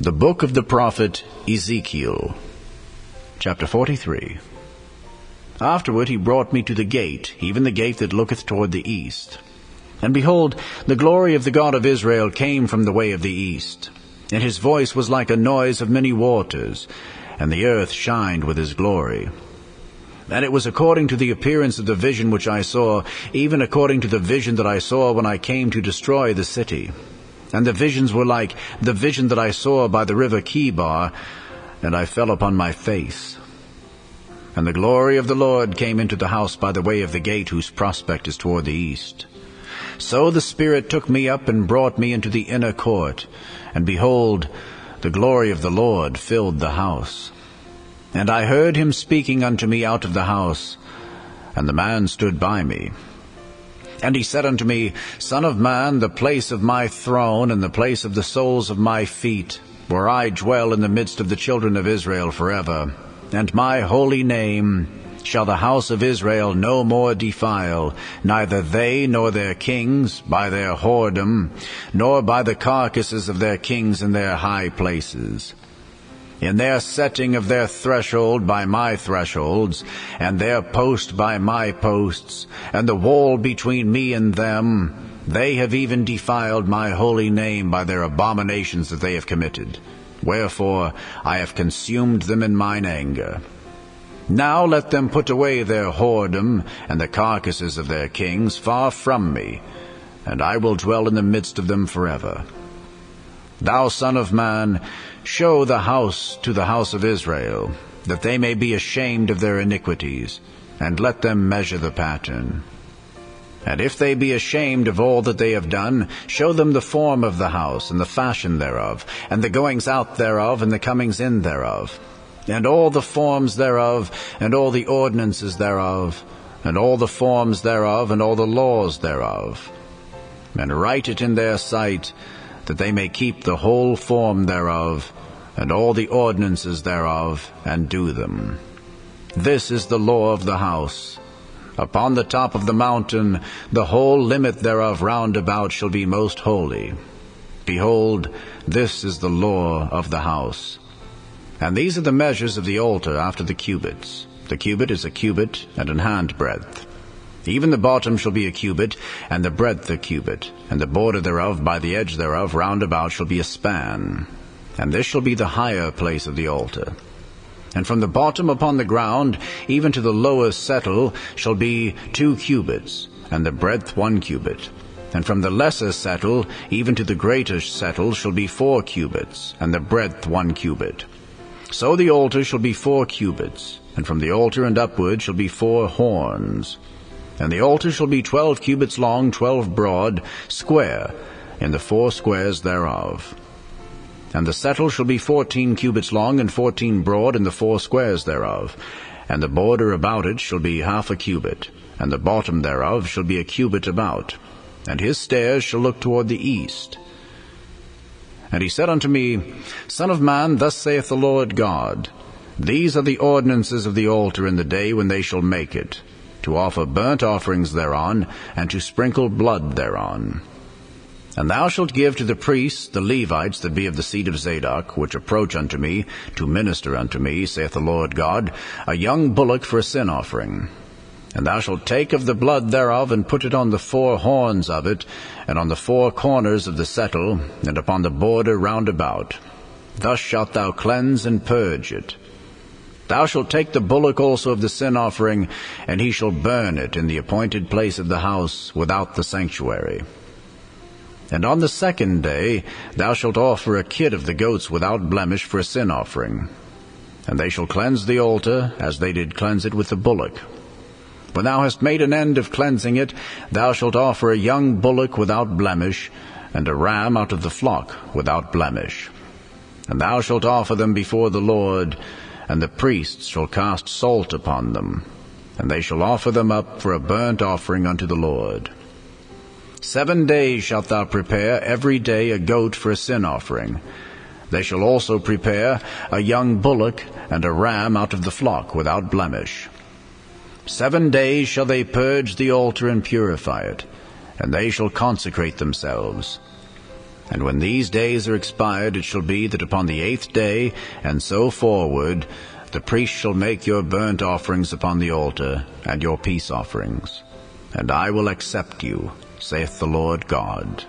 The book of the prophet Ezekiel, chapter 43. Afterward he brought me to the gate, even the gate that looketh toward the east. And behold, the glory of the God of Israel came from the way of the east. And his voice was like a noise of many waters, and the earth shined with his glory. And it was according to the appearance of the vision which I saw, even according to the vision that I saw when I came to destroy the city. And the visions were like the vision that I saw by the river Chebar, and I fell upon my face. And the glory of the Lord came into the house by the way of the gate whose prospect is toward the east. So the Spirit took me up and brought me into the inner court, and behold, the glory of the Lord filled the house. And I heard him speaking unto me out of the house, and the man stood by me. And he said unto me, Son of man, the place of my throne, and the place of the soles of my feet, where I dwell in the midst of the children of Israel forever, and my holy name shall the house of Israel no more defile, neither they nor their kings by their whoredom, nor by the carcases of their kings in their high places. In their setting of their threshold by my thresholds, and their post by my posts, and the wall between me and them, they have even defiled my holy name by their abominations that they have committed. Wherefore I have consumed them in mine anger. Now let them put away their whoredom, and the carcases of their kings far from me, and I will dwell in the midst of them forever. Thou son of man, show the house to the house of Israel, that they may be ashamed of their iniquities, and let them measure the pattern. And if they be ashamed of all that they have done, show them the form of the house, and the fashion thereof, and the goings out thereof, and the comings in thereof, and all the forms thereof, and all the ordinances thereof, and all the forms thereof, and all the laws thereof. And write it in their sight, that they may keep the whole form thereof, and all the ordinances thereof, and do them. This is the law of the house. Upon the top of the mountain, the whole limit thereof round about shall be most holy. Behold, this is the law of the house. And these are the measures of the altar after the cubits. The cubit is a cubit and an handbreadth. Even the bottom shall be a cubit, and the breadth a cubit, and the border thereof by the edge thereof round about shall be a span. And this shall be the higher place of the altar. And from the bottom upon the ground, even to the lower settle, shall be 2 cubits, and the breadth 1 cubit. And from the lesser settle, even to the greater settle, shall be 4 cubits, and the breadth 1 cubit. So the altar shall be 4 cubits, and from the altar and upward shall be 4 horns. And the altar shall be 12 cubits long, 12 broad, square, in the 4 squares thereof. And the settle shall be 14 cubits long, and 14 broad, in the 4 squares thereof. And the border about it shall be half a cubit, and the bottom thereof shall be a cubit about. And his stairs shall look toward the east. And he said unto me, Son of man, thus saith the Lord God, These are the ordinances of the altar in the day when they shall make it, to offer burnt offerings thereon, and to sprinkle blood thereon. And thou shalt give to the priests, the Levites that be of the seed of Zadok, which approach unto me, to minister unto me, saith the Lord God, a young bullock for a sin offering. And thou shalt take of the blood thereof, and put it on the 4 horns of it, and on the 4 corners of the settle, and upon the border round about. Thus shalt thou cleanse and purge it. Thou shalt take the bullock also of the sin offering, and he shall burn it in the appointed place of the house without the sanctuary. And on the 2nd day thou shalt offer a kid of the goats without blemish for a sin offering. And they shall cleanse the altar, as they did cleanse it with the bullock. When thou hast made an end of cleansing it, thou shalt offer a young bullock without blemish, and a ram out of the flock without blemish. And thou shalt offer them before the Lord, and the priests shall cast salt upon them, and they shall offer them up for a burnt offering unto the Lord. 7 days shalt thou prepare every day a goat for a sin offering. They shall also prepare a young bullock and a ram out of the flock without blemish. 7 days shall they purge the altar and purify it, and they shall consecrate themselves. And when these days are expired, it shall be that upon the 8th day, and so forward, the priest shall make your burnt offerings upon the altar, and your peace offerings. And I will accept you, saith the Lord God.